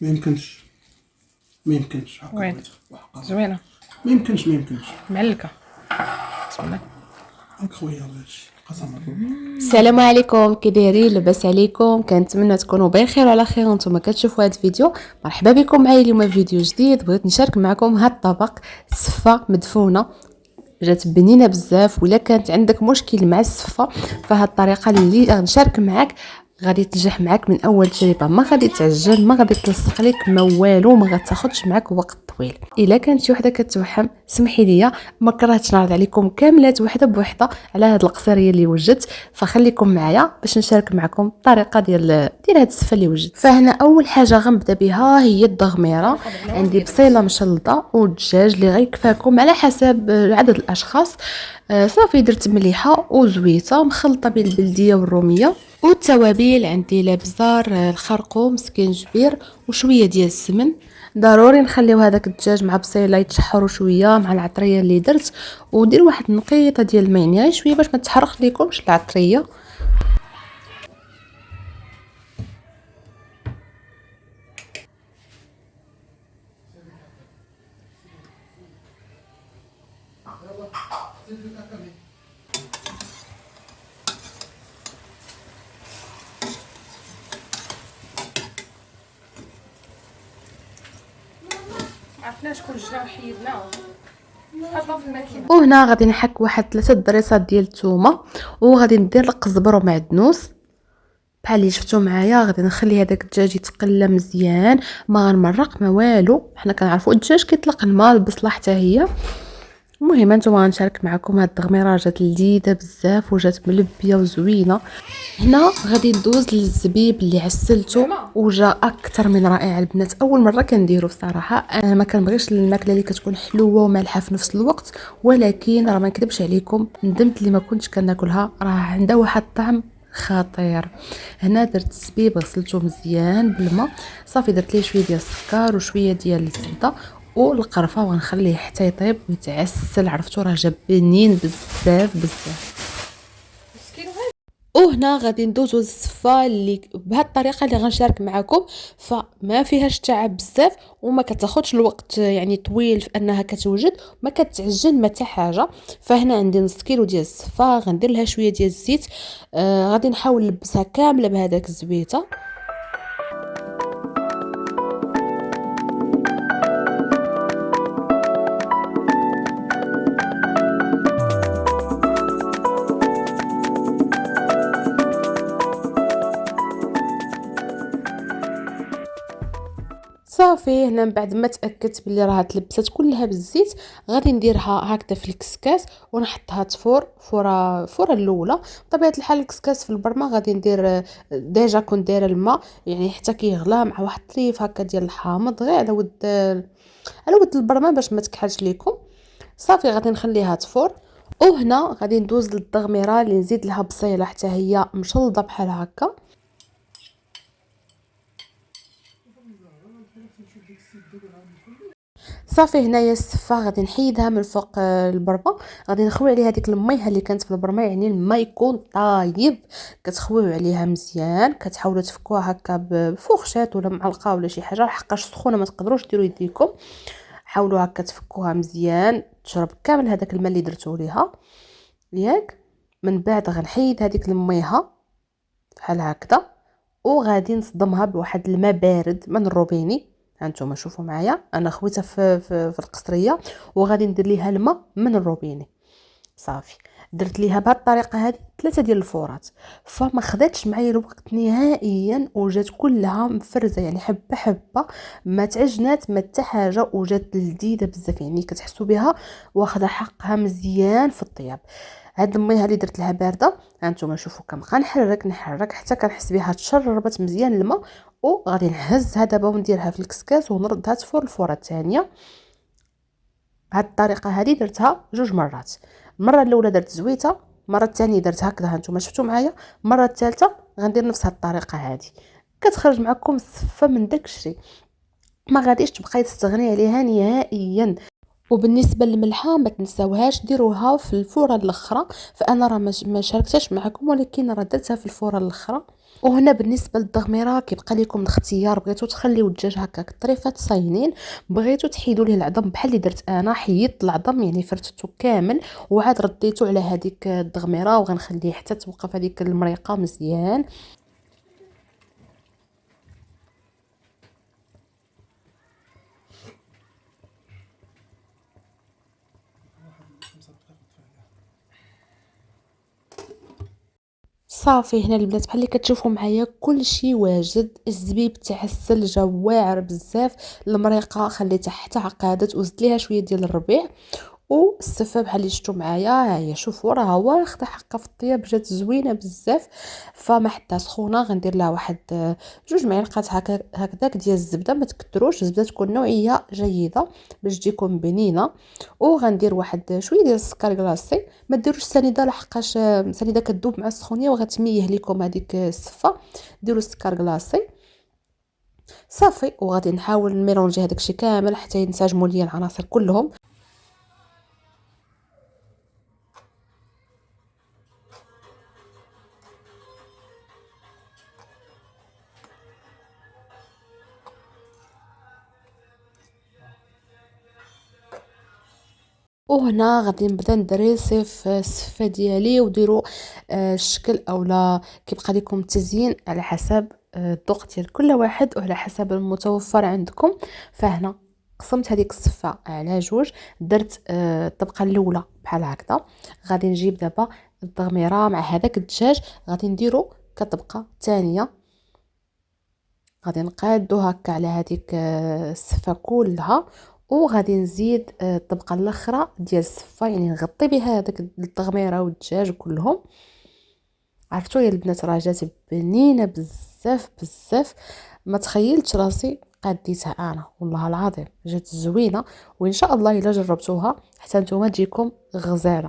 ما يمكنش ما يمكنش هكا وين بغيت زوينه ما يمكنش معلكه. بسم الله. هاك خويا هادشي قسما بالله. السلام عليكم، كي دايرين؟ لاباس عليكم؟ كنتمنى تكونوا بخير وعلى خير وانتم كتشوفوا هذا الفيديو. مرحبا بكم معايا اليوم في فيديو جديد. بغيت نشارك معكم هذا الطبق السفه مدفونه، جات بنينه بزاف. ولا كانت عندك مشكل مع السفه فهاد الطريقه اللي غنشارك معاك غادي تنجح معاك من اول تجربه، ما غادي تعجل، ما غادي تلصق لك، ما والو، ما غتاخذش معاك وقت طويل. الا كانت شي وحده كتوحم سمحي لي، ما كرهتش نعرض عليكم كاملات وحده بوحده على هاد القصريه اللي وجدت، فخليكم معايا باش نشارك معكم الطريقه ديال هاد السفه اللي وجدت. فهنا اول حاجه غنبدا بها هي الضغميره. عندي بصيله مشلطه والدجاج اللي غيكفاكم على حسب عدد الاشخاص. صافي درت مليحه وزويته مخلطه بين البلديه والروميه. والتوابل عندي الابزار، الخرقوم، سكينجبير وشويه ديال السمن. ضروري نخليو هذاك الدجاج مع بصيله يتشحروا شويه مع العطريه اللي درت، ودير واحد النقيطه ديال الماء غير شويه باش ما تحرق ليكمش العطريه. عرفنا شكون جا وحيدناه حطها في الماكينه. وهنا غادي نحك واحد 3 ضريصات ديال الثومه، وغادي ندير القزبر ومعدنوس بحال اللي شفتوا معايا. غادي نخلي هذاك الدجاج يتقلى مزيان، ما غنمرق ما والو. حنا كنعرفوا الدجاج كيطلق الماء، البصله حتى هي. المهم انتم غنشارك معكم هاد التغميره، جات لذيذه بزاف وجات ملبيه وزوينه. هنا غادي ندوز للزبيب اللي عسلته وجا اكثر من رائع البنات. اول مره كنديرو بصراحه. انا ما كنبغيش الماكله اللي كتكون حلوه ومالحه في نفس الوقت، ولكن راه ما نكذبش عليكم ندمت اللي ما كنتش كناكلها، راه عندها واحد الطعم خطير. هنا درت الزبيب غسلته مزيان بالماء، صافي درت ليه شويه ديال السكر وشويه ديال الزبده والقرفه، وغنخليه حتى يطيب ويتعسل. عرفتوا راه جا بنين بزاف بزاف. وهنا غادي ندوزو للصفه اللي بهذه الطريقه اللي غنشارك معكم، فما فيهاش تعب بزاف وما كتاخذش الوقت يعني طويل في انها كتوجد، ما كتعجن ما حتى حاجه. فهنا عندي نص كيلو ديال الصفه، غندير لها شويه ديال الزيت. غادي نحاول نلبسها كامله بهذاك الزويته. صافي هنا من بعد ما تاكدت بلي راها تلبست كلها بالزيت، غادي نديرها هكذا في الكسكاس ونحطها تفور فوره الاولى. بطبيعه الحال الكسكاس في البرمه غادي ندير ديجا كنت دايره الماء يعني حتى كيغلى مع واحد الطريف هكا ديال الحامض غير على ود البرمه باش ما تكحلش ليكم. صافي غادي نخليها تفور. وهنا غادي ندوز للتغميره اللي نزيد لها بصيله حتى هي مشلضه بحال هكا. صافي هنايا السفه غادي نحيدها من فوق البرمه، غادي نخوي عليها ديك الميها اللي كانت في البرمه، يعني الماء يكون طايب. كتخويو عليها مزيان، كتحاولوا تفكوها هكا بفوخشات ولا معلقه ولا شي حاجه، حقاش سخونه ما تقدروش ديروا يديكم. حاولوا هكا تفكوها مزيان تشرب كامل هذاك الماء اللي درتو ليها ياك. من بعد غنحيد هذيك الميها بحال هكذا، وغادي نصدمها بواحد الماء بارد من الروبيني. هانتوما شوفوا معايا انا خويتها في القصريه، وغادي ندير ليها الماء من الروبيني. صافي درت ليها بهذه الطريقه هذه 3 ديال الفورات، فما خداتش معايا الوقت نهائيا وجات كلها مفرزه يعني حبه حبه، ما تعجنات ما حتى حاجه، وجات لذيذه بزاف يعني كتحسوا بها واخده حقها مزيان في الطياب. هاد المية اللي درت لها بارده هانتوما شوفوا كنبقى نحرك حتى كنحس بها تشربت مزيان الماء. وغادي نهزها دابا ونديرها في الكسكاس ونردها تفور الفوره الثانيه. بهاد الطريقه هذه درتها 2 مرات. المره الاولى درت زويته، المره الثانيه درت هكذا هانتوما شفتوا معايا، المره الثالثه غندير نفس هاد الطريقه هذه. كتخرج معكم صفه من داكشي، ما غاديش تبقاي تستغني عليها نهائيا. وبالنسبه للملحه ما تنساوهاش ديروها في الفوره الاخرى، فانا راه ما شاركتش معكم ولكن راه درتها في الفوره الاخرى. وهنا بالنسبه للدغميره كيبقى لكم الاختيار، بغيتو تخليو الدجاج هكاك طريفات صاينين، بغيتو تحيدوا ليه العظم بحال اللي درت انا، حيدت العظم يعني فرتته كامل وعاد رديته على هذيك الدغميره، وغنخليه حتى توقف هذيك المريقه مزيان. صافي هنا البنات بحال اللي كتشوفوا معايا كلشي واجد، الزبيب تعسل جا واعر بزاف، المريقه خليتها حتى عقادت وزدت ليها شويه ديال الربيع، والسفه بحال اللي شفتوا معايا ها هي، شوفوا راه واخده حقها في الطياب، جات زوينه بزاف. فما حتى سخونه غندير لها واحد 2 معالق هكذاك ديال الزبده، ما تكثروش، الزبده تكون نوعيه جيده باش تجيكم بنينه. وغندير واحد شويه ديال السكر كلاصي، ما ديروش سنيده لحقاش سنيده كتذوب مع السخونيه وغتميه لكم هذيك السفه، ديروا السكر كلاصي صافي. وغادي نحاول نميلونجي هذاك الشيء كامل حتى ينسجموا ليا العناصر كلهم. وهنا غادي نبدا ندريسي في السفه ديالي، وديروا الشكل اولا كيبقى لكم التزيين على حسب الذوق ديال كل واحد وعلى حسب المتوفر عندكم. فهنا قسمت هذيك السفه على 2، درت الطبقه الاولى بحال هكذا، غادي نجيب دابا الضميره مع هذاك الدجاج غادي نديرو كطبقه ثانيه، غادي نقادو هكا على هذيك السفه كلها، وغادي نزيد الطبقه الاخرى ديال السفه، يعني نغطي بها هذاك التغميره والدجاج كلهم. عرفتوا يا البنات راه جات بنينه بزاف بزاف، ما تخيلتش راسي قاديتها انا، والله العظيم جات زوينه، وان شاء الله الا جربتوها حتى نتوما تجيكم غزاله.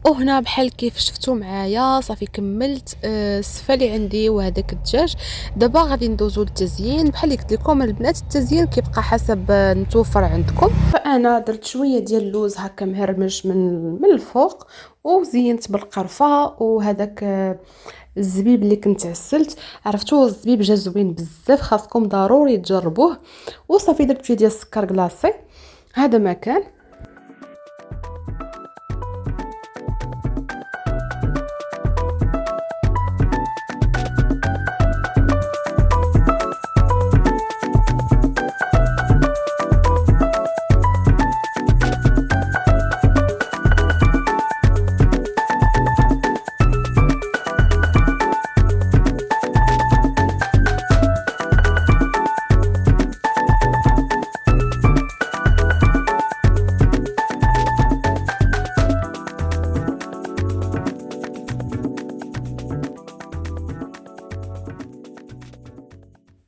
وهنا بحال كيف شفتوا معايا صافي كملت السفه اللي عندي وهذاك الدجاج. دابا غادي ندوزو للتزيين، بحال اللي قلت لكم البنات التزيين كيبقى حسب نتوفر عندكم. فانا درت شويه ديال اللوز هكا مهرمش من الفوق، وزينت بالقرفه وهذاك الزبيب اللي كنت عسلت. عرفتوا الزبيب جا زوين بزاف، خاصكم ضروري تجربوه. وصافي درت شويه ديال السكر كلاصي، هذا ما كان.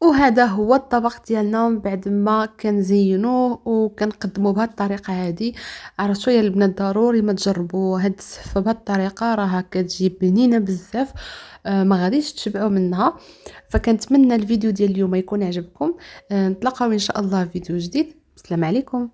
وهذا هو الطبق ديالنا بعد ما كنزينوه وكنقدموه بهذه الطريقه هذه. عرفتوا يا البنات ضروري ما تجربوا هاد السفه بهذه الطريقه، راها كتجي بنينه بزاف، ما غاديش تشبعوا منها. فكنتمنى الفيديو ديال اليوم يكون عجبكم، نتلاقاو ان شاء الله في فيديو جديد. السلام عليكم.